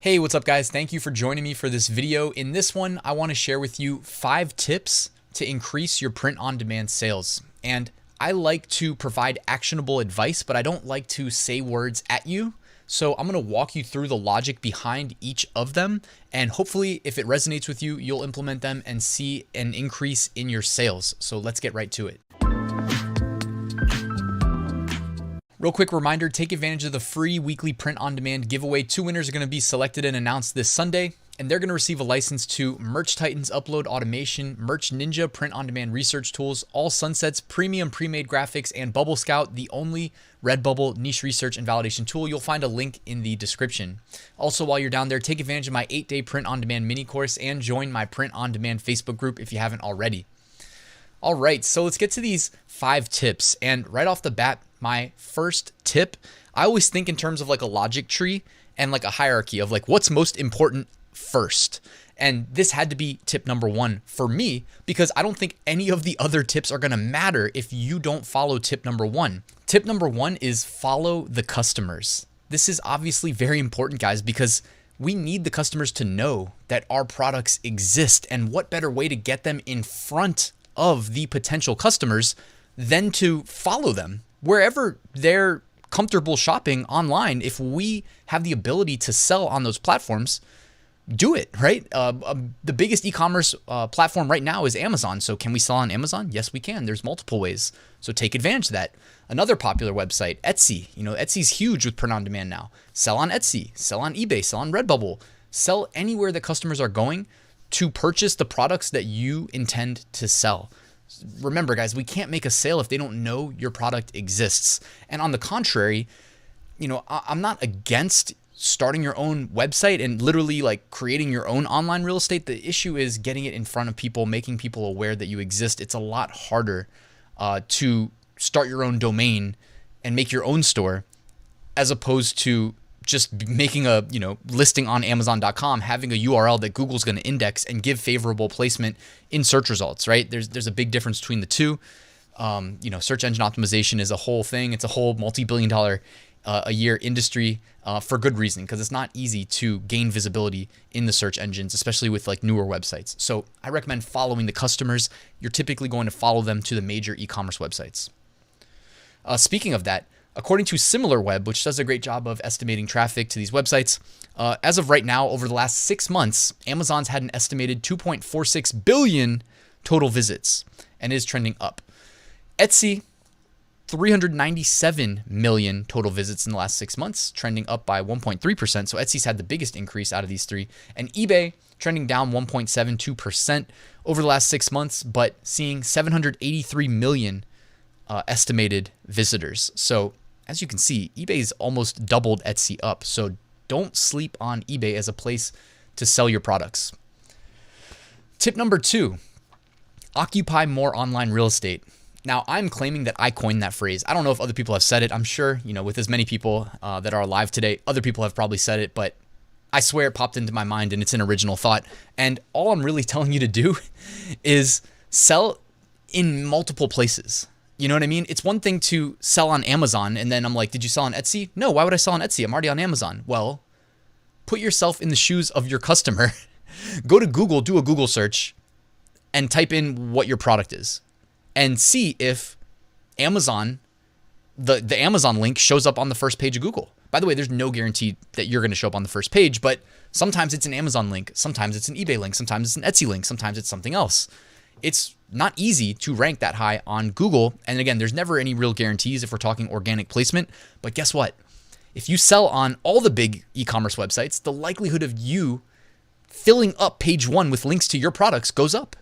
Hey, what's up guys? Thank you for joining me for this video. In this one, I want to share with you 5 tips to increase your print-on-demand sales. And I like to provide actionable advice, but I don't like to say words at you. So I'm going to walk you through the logic behind each of them. And hopefully, if it resonates with you, you'll implement them and see an increase in your sales. So let's get right to it. Real quick reminder, take advantage of the free weekly print-on-demand giveaway. 2 winners are going to be selected and announced this Sunday, and they're going to receive a license to Merch Titans Upload Automation, Merch Ninja print-on-demand research tools, All Sunsets premium pre-made graphics, and Bubble Scout, the only Redbubble niche research and validation tool. You'll find a link in the description. Also, while you're down there, take advantage of my 8-day print-on-demand mini course and join my print-on-demand Facebook group if you haven't already. All right, so let's get to these 5 tips. And right off the bat, my first tip, I always think in terms of like a logic tree and like a hierarchy of like what's most important first. And this had to be tip number 1 for me because I don't think any of the other tips are going to matter if you don't follow tip number 1. Tip number 1 is follow the customers. This is obviously very important, guys, because we need the customers to know that our products exist, and what better way to get them in front of the potential customers than to follow them wherever they're comfortable shopping online. If we have the ability to sell on those platforms, do it, right? The biggest e-commerce platform right now is Amazon. So can we sell on Amazon? Yes, we can. There's multiple ways. So take advantage of that. Another popular website, Etsy. Etsy's huge with print on demand now. Sell on Etsy, sell on eBay, sell on Redbubble, sell anywhere that customers are going to purchase the products that you intend to sell. Remember, guys, we can't make a sale if they don't know your product exists. And on the contrary, I'm not against starting your own website and literally like creating your own online real estate. The issue is getting it in front of people, making people aware that you exist. It's a lot harder to start your own domain and make your own store as opposed to just making a listing on Amazon.com, having a URL that Google's going to index and give favorable placement in search results, right? There's a big difference between the two. Search engine optimization is a whole thing. It's a whole multi-billion-dollar a year industry for good reason, because it's not easy to gain visibility in the search engines, especially with like newer websites. So I recommend following the customers. You're typically going to follow them to the major e-commerce websites. Speaking of that, according to SimilarWeb, which does a great job of estimating traffic to these websites, as of right now, over the last 6 months, Amazon's had an estimated 2.46 billion total visits and is trending up. Etsy, 397 million total visits in the last 6 months, trending up by 1.3%. So Etsy's had the biggest increase out of these 3. And eBay trending down 1.72% over the last 6 months, but seeing 783 million estimated visitors. So as you can see, eBay's almost doubled Etsy up. So don't sleep on eBay as a place to sell your products. Tip number 2, occupy more online real estate. Now, I'm claiming that I coined that phrase. I don't know if other people have said it. I'm sure, with as many people that are alive today, other people have probably said it, but I swear it popped into my mind and it's an original thought. And all I'm really telling you to do is sell in multiple places. You know what I mean? It's one thing to sell on Amazon and then I'm like, did you sell on Etsy? No, why would I sell on Etsy? I'm already on Amazon. Well, put yourself in the shoes of your customer. Go to Google, do a Google search, and type in what your product is and see if Amazon, the Amazon link shows up on the first page of Google. By the way, there's no guarantee that you're going to show up on the first page, but sometimes it's an Amazon link, sometimes it's an eBay link, sometimes it's an Etsy link, sometimes it's something else. It's not easy to rank that high on Google. And again, there's never any real guarantees if we're talking organic placement. But guess what? If you sell on all the big e-commerce websites, the likelihood of you filling up page 1 with links to your products goes up.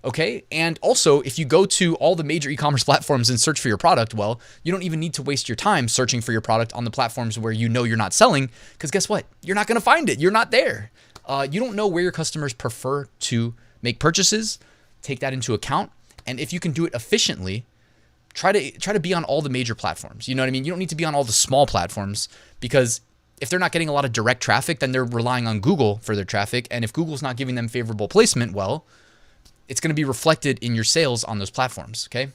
Okay. And also, if you go to all the major e-commerce platforms and search for your product, well, you don't even need to waste your time searching for your product on the platforms where you're not selling, because guess what? You're not going to find it. You're not there. You don't know where your customers prefer to make purchases. Take that into account. And if you can do it efficiently, try to be on all the major platforms. You know what I mean? You don't need to be on all the small platforms, because if they're not getting a lot of direct traffic, then they're relying on Google for their traffic. And if Google's not giving them favorable placement, well, it's going to be reflected in your sales on those platforms. Okay.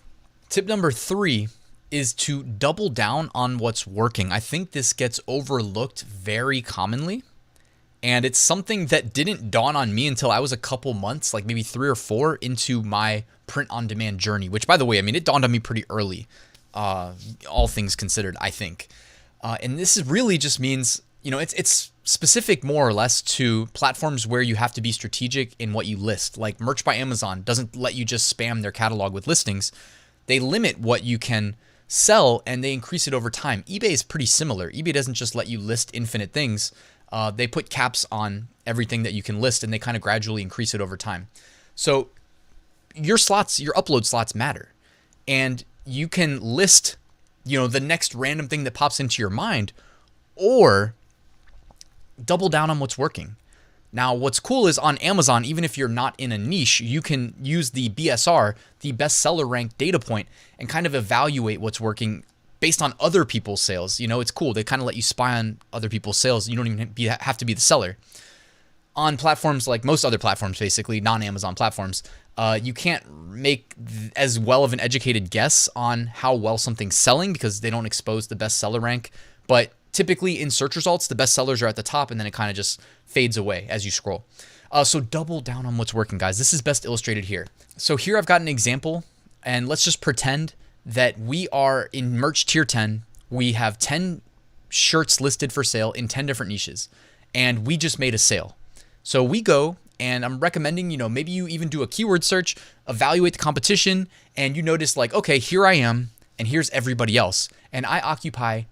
Tip number 3 is to double down on what's working. I think this gets overlooked very commonly. And it's something that didn't dawn on me until I was a couple months, like maybe 3 or 4 into my print-on-demand journey, which, by the way, I mean, it dawned on me pretty early, all things considered, I think. And this is really just means, you know, it's specific more or less to platforms where you have to be strategic in what you list. Like Merch by Amazon doesn't let you just spam their catalog with listings. They limit what you can sell and they increase it over time. eBay is pretty similar. eBay doesn't just let you list infinite things. They put caps on everything that you can list and they kind of gradually increase it over time. So your slots, your upload slots matter. And you can list, you know, the next random thing that pops into your mind, or double down on what's working. Now, what's cool is on Amazon, even if you're not in a niche, you can use the BSR, the bestseller rank data point, and kind of evaluate what's working based on other people's sales. You know, it's cool. They kind of let you spy on other people's sales. You don't even have to be the seller. On platforms like most other platforms, basically, non-Amazon platforms, you can't make as well of an educated guess on how well something's selling because they don't expose the bestseller rank. But typically in search results, the best sellers are at the top and then it kind of just fades away as you scroll. So double down on what's working, guys. This is best illustrated here. So here I've got an example, and let's just pretend that we are in merch tier 10. We have 10 shirts listed for sale in 10 different niches, and we just made a sale. So we go, and I'm recommending, you know, maybe you even do a keyword search, evaluate the competition, and you notice like, okay, here I am, and here's everybody else. And I occupy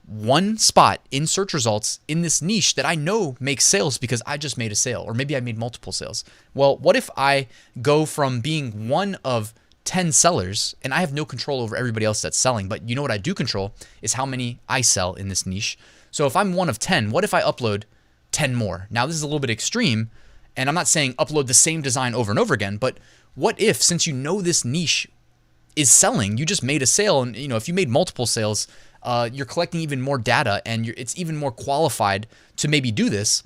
one spot in search results in this niche that I know makes sales because I just made a sale, or maybe I made multiple sales. Well, what if I go from being one of 10 sellers and I have no control over everybody else that's selling, but you know what I do control is how many I sell in this niche. So if I'm one of 10, what if I upload 10 more? Now this is a little bit extreme, and I'm not saying upload the same design over and over again, but what if, since you know this niche is selling, you just made a sale, and you know, if you made multiple sales, you're collecting even more data and it's even more qualified to maybe do this.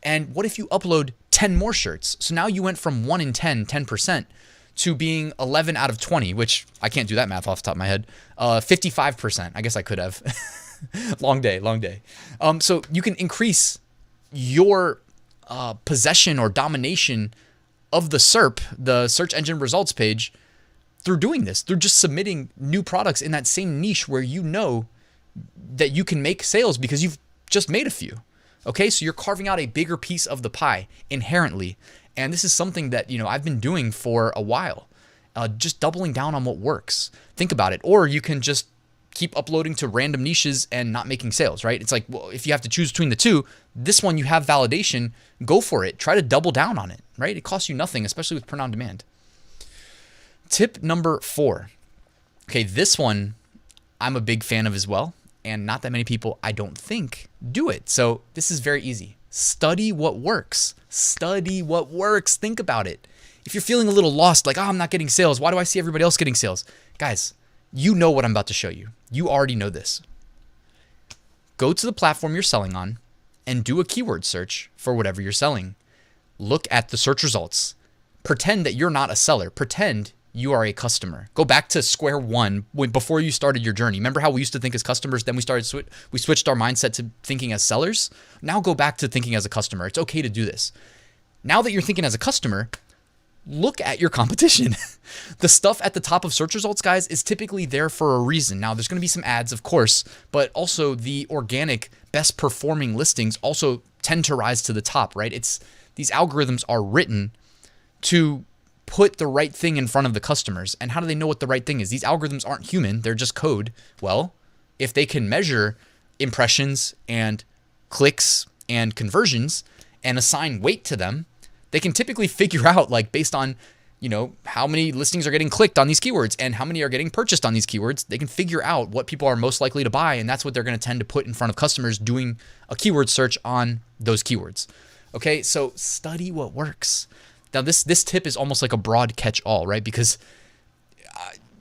And what if you upload 10 more shirts? So now you went from 1 in 10, 10%, to being 11 out of 20, which I can't do that math off the top of my head. 55%. I guess I could have. Long day, long day. So you can increase your possession or domination of the SERP, the search engine results page, through doing this, through just submitting new products in that same niche where you know that you can make sales because you've just made a few. Okay, so you're carving out a bigger piece of the pie inherently. And this is something that, you know, I've been doing for a while, just doubling down on what works. Think about it. Or you can just keep uploading to random niches and not making sales, right? It's like, well, if you have to choose between the two, this one you have validation, go for it. Try to double down on it, right? It costs you nothing, especially with print on demand. Tip number 4. Okay, this one I'm a big fan of as well, and not that many people, I don't think, do it. So this is very easy. Study what works. Study what works. Think about it. If you're feeling a little lost, like, oh, I'm not getting sales. Why do I see everybody else getting sales? Guys, you know what I'm about to show you. You already know this. Go to the platform you're selling on and do a keyword search for whatever you're selling. Look at the search results. Pretend that you're not a seller. Pretend you are a customer. Go back to square one before you started your journey. Remember how we used to think as customers, then we switched our mindset to thinking as sellers? Now go back to thinking as a customer. It's okay to do this. Now that you're thinking as a customer, look at your competition. The stuff at the top of search results, guys, is typically there for a reason. Now, there's going to be some ads, of course, but also the organic, best performing listings also tend to rise to the top, right? These algorithms are written to put the right thing in front of the customers. And how do they know what the right thing is? These algorithms aren't human. They're just code. Well, if they can measure impressions and clicks and conversions and assign weight to them, they can typically figure out, like, based on, you know, how many listings are getting clicked on these keywords and how many are getting purchased on these keywords. They can figure out what people are most likely to buy, and that's what they're going to tend to put in front of customers doing a keyword search on those keywords. Okay, so study what works. Now, this tip is almost like a broad catch-all, right? Because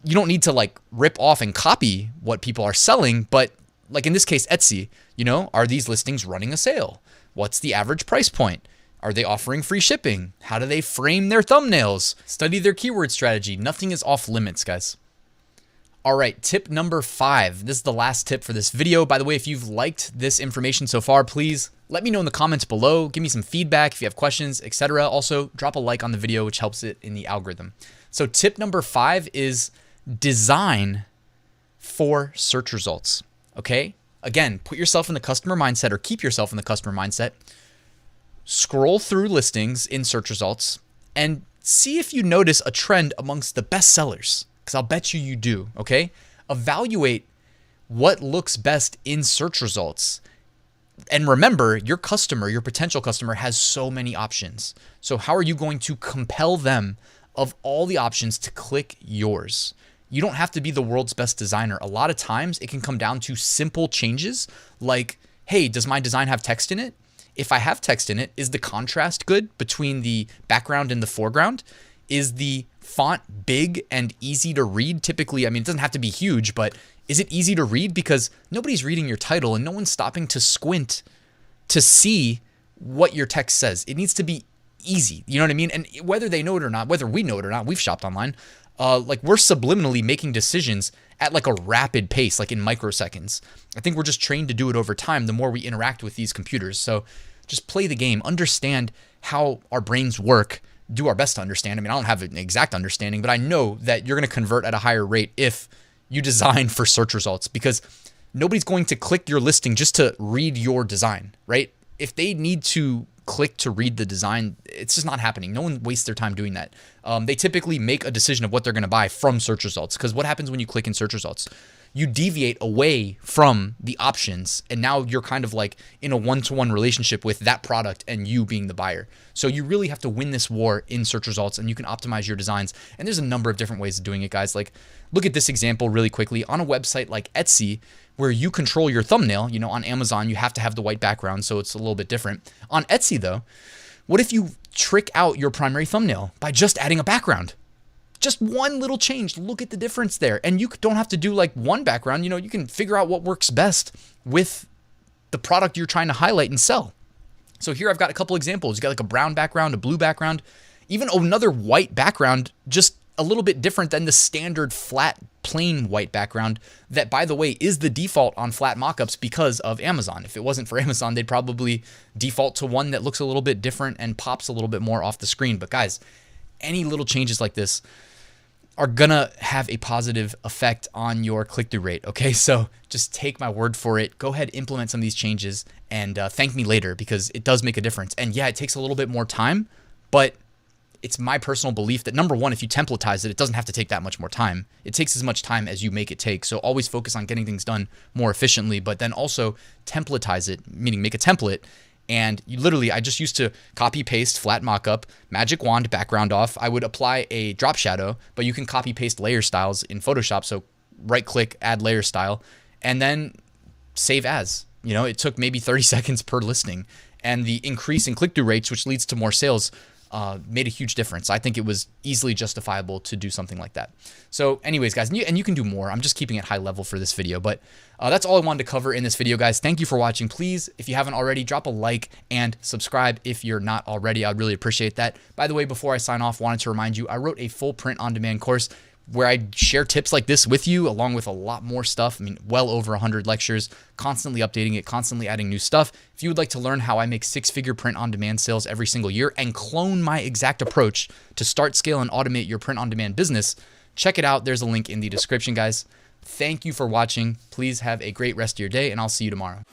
you don't need to, like, rip off and copy what people are selling, but, like in this case, Etsy, you know, are these listings running a sale? What's the average price point? Are they offering free shipping? How do they frame their thumbnails? Study their keyword strategy. Nothing is off limits, guys. All right, tip number 5. This is the last tip for this video. By the way, if you've liked this information so far, please Let me know in the comments below. Give me some feedback if you have questions, etc. Also, drop a like on the video, which helps it in the algorithm. So tip number 5 is design for search results. Okay? Again, put yourself in the customer mindset, or keep yourself in the customer mindset. Scroll through listings in search results and see if you notice a trend amongst the best sellers, because I'll bet you do. Okay? Evaluate what looks best in search results. And remember, your customer, your potential customer, has so many options. So how are you going to compel them of all the options to click yours? You don't have to be the world's best designer. A lot of times it can come down to simple changes like, hey, does my design have text in it? If I have text in it, is the contrast good between the background and the foreground? Is the font big and easy to read? Typically, I mean, it doesn't have to be huge, but is it easy to read? Because nobody's reading your title and no one's stopping to squint to see what your text says. It needs to be easy. You know what I mean? And whether they know it or not, whether we know it or not, we've shopped online. Like we're subliminally making decisions at like a rapid pace, like in microseconds. I think we're just trained to do it over time the more we interact with these computers. So just play the game, understand how our brains work, do our best to understand. I mean, I don't have an exact understanding, but I know that you're going to convert at a higher rate if you design for search results, because nobody's going to click your listing just to read your design, right? If they need to click to read the design, it's just not happening. No one wastes their time doing that. They typically make a decision of what they're going to buy from search results, because what happens when you click in search results? You deviate away from the options, and now you're kind of like in a one-to-one relationship with that product and you being the buyer. So you really have to win this war in search results, and you can optimize your designs. And there's a number of different ways of doing it, guys. Like, look at this example really quickly. On a website like Etsy, where you control your thumbnail, you know, on Amazon, you have to have the white background, so it's a little bit different. On Etsy, though, what if you trick out your primary thumbnail by just adding a background? Just one little change. Look at the difference there. And you don't have to do like one background. You know, you can figure out what works best with the product you're trying to highlight and sell. So here I've got a couple examples. You got like a brown background, a blue background, even another white background, just a little bit different than the standard flat plain white background that, by the way, is the default on flat mockups because of Amazon. If it wasn't for Amazon, they'd probably default to one that looks a little bit different and pops a little bit more off the screen. But guys, any little changes like this are gonna have a positive effect on your click-through rate, okay? So just take my word for it. Go ahead, implement some of these changes, and thank me later, because it does make a difference. And yeah, it takes a little bit more time, but it's my personal belief that, number one, if you templatize it, it doesn't have to take that much more time. It takes as much time as you make it take. So always focus on getting things done more efficiently, but then also templatize it, meaning make a template. And you literally, I just used to copy paste flat mockup, magic wand, background off. I would apply a drop shadow, but you can copy paste layer styles in Photoshop. So right click, add layer style, and then save as. You know, it took maybe 30 seconds per listing, and the increase in click-through rates, which leads to more sales, made a huge difference. I think it was easily justifiable to do something like that. So anyways, guys, and you can do more. I'm just keeping it high level for this video, but that's all I wanted to cover in this video, guys. Thank you for watching. Please, if you haven't already, drop a like and subscribe if you're not already. I'd really appreciate that. By the way, before I sign off, wanted to remind you, I wrote a full print on demand course where I share tips like this with you, along with a lot more stuff. I mean, well over 100 lectures, constantly updating it, constantly adding new stuff. If you would like to learn how I make 6-figure print on demand sales every single year and clone my exact approach to start, scale, and automate your print on demand business, check it out. There's a link in the description, guys. Thank you for watching. Please have a great rest of your day, and I'll see you tomorrow.